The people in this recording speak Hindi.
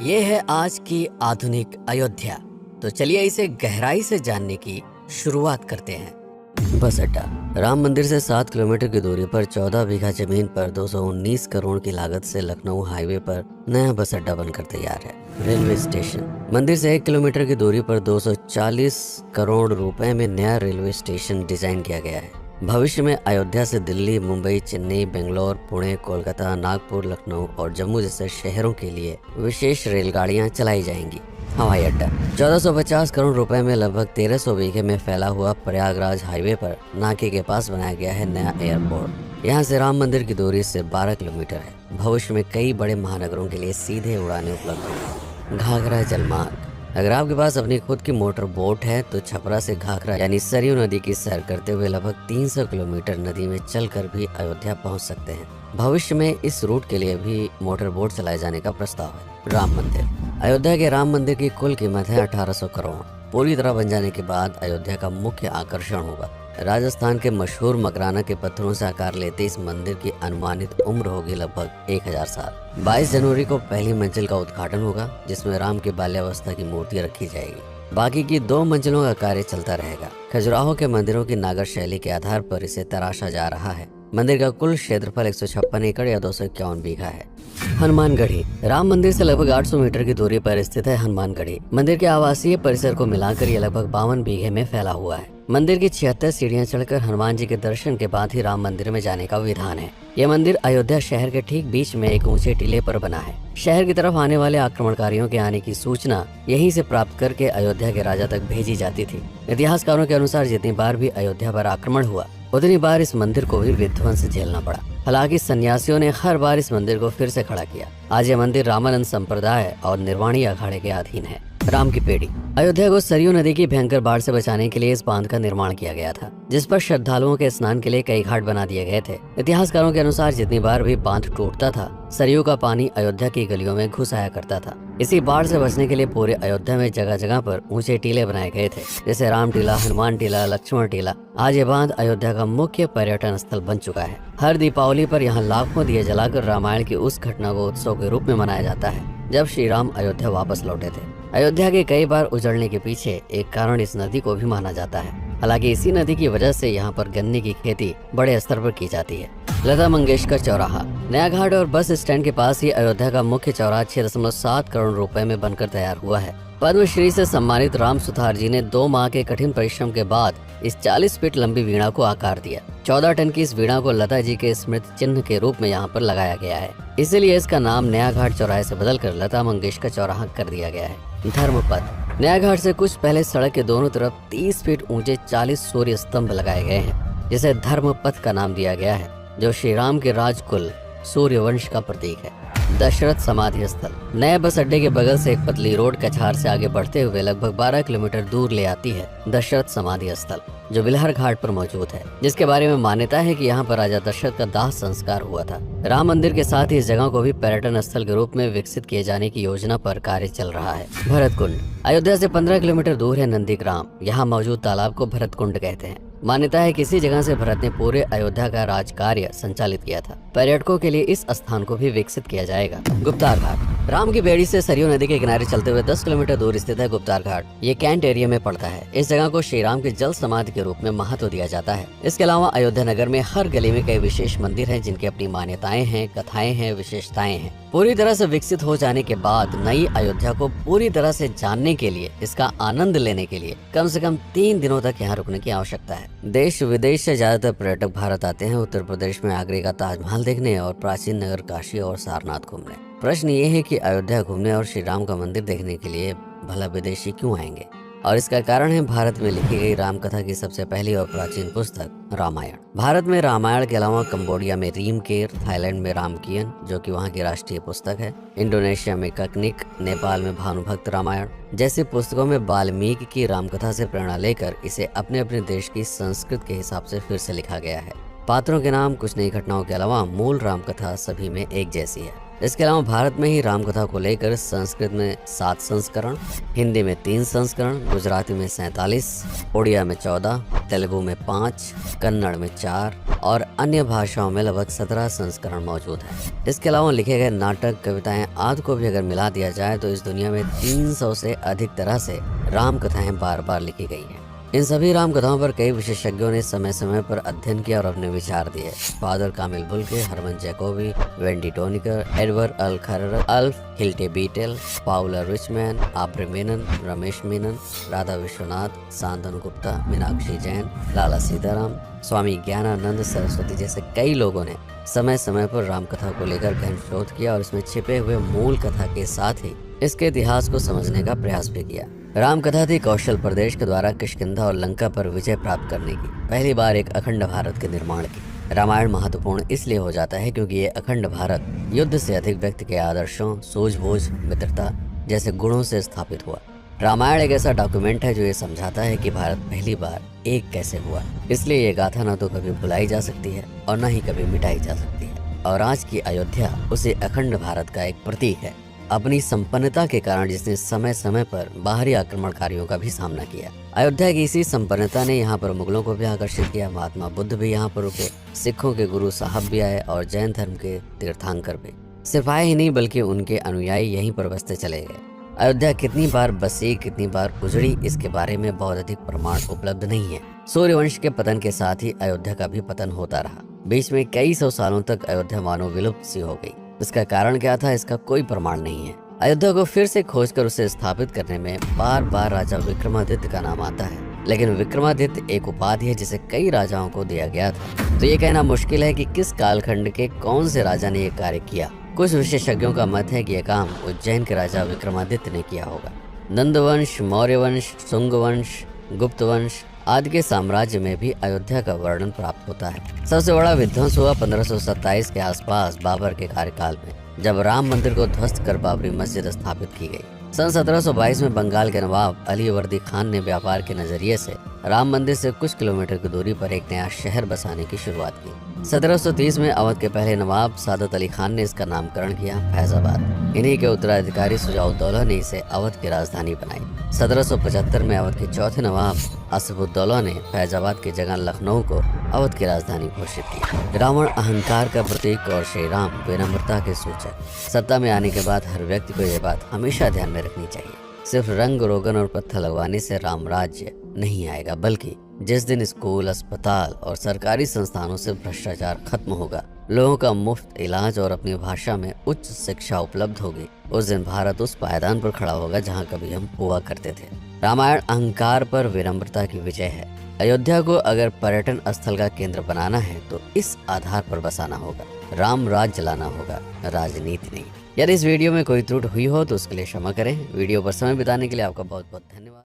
ये है आज की आधुनिक अयोध्या। तो चलिए इसे गहराई से जानने की शुरुआत करते हैं। बस अड्डा राम मंदिर से 7 किलोमीटर की दूरी पर 14 बीघा जमीन पर 219 करोड़ की लागत से लखनऊ हाईवे पर नया बस अड्डा बनकर तैयार है। रेलवे स्टेशन मंदिर से 1 किलोमीटर की दूरी पर 240 करोड़ रुपए में नया रेलवे स्टेशन डिजाइन किया गया है। भविष्य में अयोध्या से दिल्ली, मुंबई, चेन्नई, बेंगलोर, पुणे, कोलकाता, नागपुर, लखनऊ और जम्मू जैसे शहरों के लिए विशेष रेलगाड़ियां चलाई जाएंगी। हवाई अड्डा 1450 करोड़ रुपए में लगभग 1300 बीघे में फैला हुआ प्रयागराज हाईवे पर नाके के पास बनाया गया है नया एयरपोर्ट। यहाँ से राम मंदिर की दूरी से 12 किलोमीटर है। भविष्य में कई बड़े महानगरों के लिए सीधे उड़ानें उपलब्ध होंगी। घाघरा जलमार्ग अगर आपके पास अपनी खुद की मोटर बोट है तो छपरा से घाघरा यानी सरयू नदी की सैर करते हुए लगभग 300 किलोमीटर नदी में चलकर भी अयोध्या पहुंच सकते हैं। भविष्य में इस रूट के लिए भी मोटर बोट चलाए जाने का प्रस्ताव है। राम मंदिर अयोध्या के राम मंदिर की कुल कीमत है 1800 करोड़। पूरी तरह बन जाने के बाद अयोध्या का मुख्य आकर्षण होगा। राजस्थान के मशहूर मकराना के पत्थरों से आकार लेते इस मंदिर की अनुमानित उम्र होगी लगभग 1000 साल। 22 जनवरी को पहली मंजिल का उद्घाटन होगा, जिसमें राम की बाल्यावस्था की मूर्ति रखी जाएगी। बाकी की 2 मंजिलों का कार्य चलता रहेगा। खजुराहो के मंदिरों की नागर शैली के आधार पर इसे तराशा जा रहा है। मंदिर का कुल क्षेत्रफल 156 एकड़ या 251 बीघा है। हनुमानगढ़ी राम मंदिर से लगभग 800 मीटर की दूरी पर स्थित है हनुमानगढ़ी। मंदिर के आवासीय परिसर को मिलाकर यह लगभग 52 बीघे में फैला हुआ है। मंदिर की 76 सीढ़ियां चढ़कर हनुमान जी के दर्शन के बाद ही राम मंदिर में जाने का विधान है। यह मंदिर अयोध्या शहर के ठीक बीच में एक ऊंचे टीले पर बना है। शहर की तरफ आने वाले आक्रमणकारियों के आने की सूचना यहीं से प्राप्त करके अयोध्या के राजा तक भेजी जाती थी। इतिहासकारों के अनुसार जितनी बार भी अयोध्या पर आक्रमण हुआ उतनी बार इस मंदिर को भी विध्वंस झेलना पड़ा। हालांकि सन्यासियों ने हर बार इस मंदिर को फिर से खड़ा किया। आज यह मंदिर रामानंद संप्रदाय और निर्वाणी अखाड़े के अधीन है। राम की पेड़ी अयोध्या को सरयू नदी की भयंकर बाढ़ से बचाने के लिए इस बांध का निर्माण किया गया था, जिस पर श्रद्धालुओं के स्नान के लिए कई घाट बना दिए गए थे। इतिहासकारों के अनुसार जितनी बार भी बांध टूटता था, सरयू का पानी अयोध्या की गलियों में घुस आया करता था। इसी बाढ़ से बचने के लिए पूरे अयोध्या में जगह जगह पर ऊंचे टीले बनाए गए थे, जैसे राम टीला, हनुमान टीला, लक्ष्मण टीला। आज ये बांध अयोध्या का मुख्य पर्यटन स्थल बन चुका है। हर दीपावली पर यहाँ लाखों दिए जलाकर रामायण की उस घटना को उत्सव के रूप में मनाया जाता है जब श्री राम अयोध्या वापस लौटे थे। अयोध्या के कई बार उजड़ने के पीछे एक कारण इस नदी को भी माना जाता है। हालांकि इसी नदी की वजह से यहाँ पर गन्ने की खेती बड़े स्तर पर की जाती है। लता मंगेशकर चौराहा नया घाट और बस स्टैंड के पास ही अयोध्या का मुख्य चौराहा 6.7 करोड़ रुपए में बनकर तैयार हुआ है। पद्मश्री से सम्मानित राम सुथार जी ने 2 माह के कठिन परिश्रम के बाद इस 40 फीट लंबी वीणा को आकार दिया। 14 टन की इस वीणा को लता जी के स्मृति चिन्ह के रूप में यहाँ पर लगाया गया है। इसीलिए इसका नाम नया घाट चौराहे से बदलकर लता मंगेशकर चौराहा कर दिया गया है। धर्मपथ नया घाट से कुछ पहले सड़क के दोनों तरफ 30 फीट ऊंचे 40 सूर्य स्तंभ लगाए गए हैं, जिसे धर्मपथ का नाम दिया गया है, जो श्री राम के राजकुल सूर्यवंश का प्रतीक है। दशरथ समाधि स्थल नए बस अड्डे के बगल से एक पतली रोड कछार से आगे बढ़ते हुए लगभग 12 किलोमीटर दूर ले आती है दशरथ समाधि स्थल, जो बिलहर घाट पर मौजूद है, जिसके बारे में मान्यता है कि यहाँ पर राजा दशरथ का दाह संस्कार हुआ था। राम मंदिर के साथ ही इस जगह को भी पर्यटन स्थल के रूप में विकसित किए जाने की योजना पर कार्य चल रहा है। भरत कुंड अयोध्या से 15 किलोमीटर दूर है नंदीग्राम। यहाँ मौजूद तालाब को भरत कुंड कहते हैं। मान्यता है कि इसी जगह से भरत ने पूरे अयोध्या का राज कार्य संचालित किया था। पर्यटकों के लिए इस स्थान को भी विकसित किया जाएगा। गुप्तार घाट राम की बेड़ी से सरयू नदी के किनारे चलते हुए 10 किलोमीटर दूर स्थित है गुप्तार घाट। ये कैंट एरिया में पड़ता है। इस जगह को श्री राम के जल समाधि के रूप में महत्व दिया जाता है। इसके अलावा अयोध्या नगर में हर गली में कई विशेष मंदिर हैं, जिनकी अपनी मान्यताएं हैं, कथाएं हैं, विशेषताएं हैं। पूरी तरह से विकसित हो जाने के बाद नई अयोध्या को पूरी तरह से जानने के लिए, इसका आनंद लेने के लिए कम से कम 3 दिनों तक यहाँ रुकने की आवश्यकता है। देश विदेश से ज्यादातर पर्यटक भारत आते हैं उत्तर प्रदेश में आगरे का ताजमहल देखने और प्राचीन नगर काशी और सारनाथ घूमने। प्रश्न ये है कि अयोध्या घूमने और श्री राम का मंदिर देखने के लिए भला विदेशी क्यों आएंगे? और इसका कारण है भारत में लिखी गई राम कथा की सबसे पहली और प्राचीन पुस्तक रामायण। भारत में रामायण के अलावा कंबोडिया में रीमकेर, थाईलैंड में रामकियन जो कि वहाँ की राष्ट्रीय पुस्तक है, इंडोनेशिया में ककनिक, नेपाल में भानुभक्त रामायण जैसी पुस्तकों में वाल्मीकि की रामकथा से प्रेरणा लेकर इसे अपने अपने देश की संस्कृत के हिसाब से फिर से लिखा गया है। पात्रों के नाम, कुछ नई घटनाओं के अलावा मूल रामकथा सभी में एक जैसी है। इसके अलावा भारत में ही रामकथा को लेकर संस्कृत में 7 संस्करण, हिंदी में 3 संस्करण, गुजराती में 47, उड़िया में 14, तेलुगु में 5, कन्नड़ में 4 और अन्य भाषाओं में लगभग 17 संस्करण मौजूद है। इसके अलावा लिखे गए नाटक, कविताएं आदि को भी अगर मिला दिया जाए तो इस दुनिया में 300 से अधिक तरह से राम कथाएं बार बार लिखी गई हैं। इन सभी राम कथाओं पर कई विशेषज्ञों ने समय समय पर अध्ययन किया और अपने विचार दिए। Father Camille Bulcke, Hermann Jacobi, Wendy Doniger, Edward अल खरर, Alf Hiltebeitel, Paula Richman, Aubrey Menon, Ramesh Menon, Radha Vishwanath, Shantanu Gupta, Meenakshi Jain, Lala Sitaram, Swami Gyanananda Saraswati जैसे कई लोगों ने समय समय पर रामकथा को लेकर गहन शोध किया और इसमें छिपे हुए मूल कथा के साथ ही इसके इतिहास को समझने का प्रयास भी किया। रामकथा थी कौशल प्रदेश के द्वारा किष्किंधा और लंका पर विजय प्राप्त करने की पहली बार एक अखंड भारत के निर्माण की। रामायण महत्वपूर्ण इसलिए हो जाता है क्योंकि ये अखंड भारत युद्ध से अधिक व्यक्ति के आदर्शों, सूझबूझ, मित्रता जैसे गुणों से स्थापित हुआ। रामायण एक ऐसा डॉक्यूमेंट है जो ये समझाता है कि भारत पहली बार एक कैसे हुआ। इसलिए ये गाथा न तो कभी भुलाई जा सकती है और न ही कभी मिटाई जा सकती है। और आज की अयोध्या उसे अखंड भारत का एक प्रतीक है, अपनी संपन्नता के कारण जिसने समय समय पर बाहरी आक्रमणकारियों का भी सामना किया। अयोध्या की इसी संपन्नता ने यहाँ पर मुगलों को भी आकर्षित किया। महात्मा बुद्ध भी यहाँ पर रुके, सिखों के गुरु साहब भी आए और जैन धर्म के तीर्थंकर भी। सिर्फ आए ही नहीं बल्कि उनके अनुयायी यहीं पर बसते चले गए। अयोध्या कितनी बार बसी, कितनी बार उजड़ी, इसके बारे में बहुत अधिक प्रमाण उपलब्ध नहीं है। सूर्यवंश के पतन के साथ ही अयोध्या का भी पतन होता रहा। बीच में कई सौ सालों तक अयोध्या मानो विलुप्त सी हो गई। इसका कारण क्या था, इसका कोई प्रमाण नहीं है। अयोध्या को फिर से खोजकर उसे स्थापित करने में बार बार राजा विक्रमादित्य का नाम आता है, लेकिन विक्रमादित्य एक उपाधि है जिसे कई राजाओं को दिया गया था। तो ये कहना मुश्किल है कि किस कालखंड के कौन से राजा ने यह कार्य किया। कुछ विशेषज्ञों का मत है कि यह काम उज्जैन के राजा विक्रमादित्य ने किया होगा। नंदवंश, मौर्य वंश, शुंग वंश, गुप्त वंश आदि के साम्राज्य में भी अयोध्या का वर्णन प्राप्त होता है। सबसे बड़ा विध्वंस हुआ 1527 के आसपास बाबर के कार्यकाल में, जब राम मंदिर को ध्वस्त कर बाबरी मस्जिद स्थापित की गई। सन 1722 में बंगाल के नवाब अली वर्दी खान ने व्यापार के नजरिए से राम मंदिर से कुछ किलोमीटर की दूरी पर एक नया शहर बसाने की शुरुआत की। 1730 में अवध के पहले नवाब सादत अली खान ने इसका नामकरण किया फैजाबाद। इन्हीं के उत्तराधिकारी सुजाउद्दौला ने इसे अवध की राजधानी बनाई। 1775 में अवध के चौथे नवाब असफुद्दौला ने फैजाबाद की जगह लखनऊ को अवध की राजधानी घोषित की। रावण अहंकार का प्रतीक और श्री राम विनम्रता के सूचक। सत्ता में आने के बाद हर व्यक्ति को यह बात हमेशा ध्यान में रखनी चाहिए, सिर्फ रंग रोगन और पत्थर लगवाने से राम राज्य नहीं आएगा, बल्कि जिस दिन स्कूल, अस्पताल और सरकारी संस्थानों से भ्रष्टाचार खत्म होगा, लोगों का मुफ्त इलाज और अपनी भाषा में उच्च शिक्षा उपलब्ध होगी, उस दिन भारत उस पायदान पर खड़ा होगा जहां कभी हम हुआ करते थे। रामायण अहंकार पर विनम्रता की विजय है। अयोध्या को अगर पर्यटन स्थल का केंद्र बनाना है तो इस आधार पर बसाना होगा, राम राज्य लाना होगा, राजनीति नहीं। यदि इस वीडियो में कोई त्रुटि हुई हो तो उसके लिए क्षमा करें। वीडियो पर समय बिताने के लिए आपका बहुत बहुत धन्यवाद।